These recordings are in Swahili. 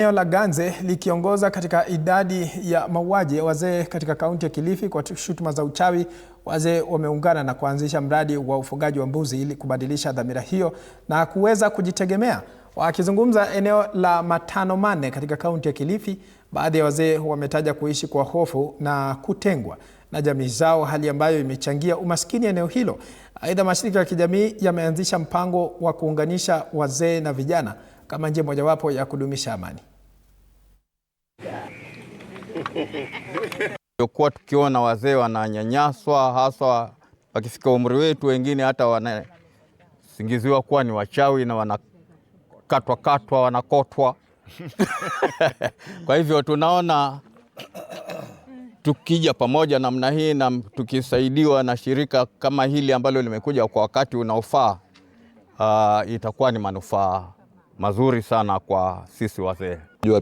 Eneo la Ganze likiongoza katika idadi ya mauaji ya wazee katika kaunti ya Kilifi kwa shutuma za uchawi. Wazee wameungana na kuanzisha mradi wa ufugaji wa mbuzi ili kubadilisha dhamira hiyo na kuweza kujitegemea. Wakizungumza eneo la Matano Manne katika kaunti ya Kilifi, baadhi ya wazee wametaja kuishi kwa hofu na kutengwa na jamii zao, hali ambayo imechangia umaskini eneo hilo. Aidha, mashirika ya kijamii yameanzisha mpango wa kuunganisha wazee na vijana kama njia mojawapo ya kudumisha amani. Kwa tukiona wazee wananyanyaswa, hasa wakifika umri wetu, wengine hata wanasingiziwa kuwa ni wachawi na wanakatwa, wanakotwa. Kwa hivyo tunaona tukija pamoja namna hii na tukisaidiwa na shirika kama hili ambalo limekuja kwa wakati unaofaa, itakuwa ni manufaa mazuri sana kwa sisi wazee.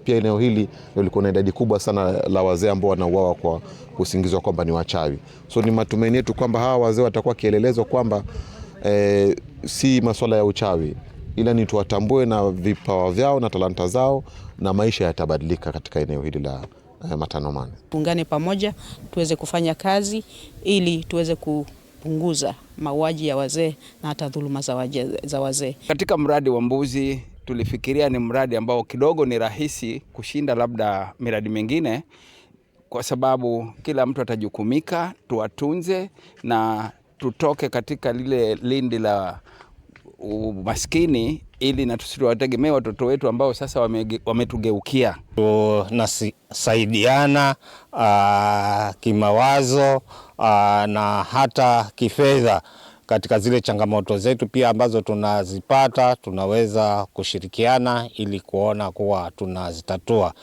Pia eneo hili lilikuwa na idadi kubwa sana la wazee ambao wanauawa kwa kusingizwa kwamba ni wachawi. So ni matumaini yetu kwamba hawa wazee watakuwa kielelezo kwamba si masuala ya uchawi, ila ni tuwatambue na vipawa vyao na talanta zao, na maisha yatabadilika katika eneo hili la Matano Manne. Tuungane pamoja tuweze kufanya kazi ili tuweze kupunguza mauaji ya wazee na hata dhuluma za wazee. Katika mradi wa mbuzi tulifikiria ni mradi ambao kidogo ni rahisi kushinda labda miradi mingine, kwa sababu kila mtu atajukumika, tuwatunze na tutoke katika lile lindi la umaskini, ili na tusiwategemee watoto wetu ambao sasa wametugeukia. Tunasaidiana kimawazo na hata kifedha katika zile changamoto zetu pia ambazo tunazipata, tunaweza kushirikiana ili kuona kuwa tunazitatua.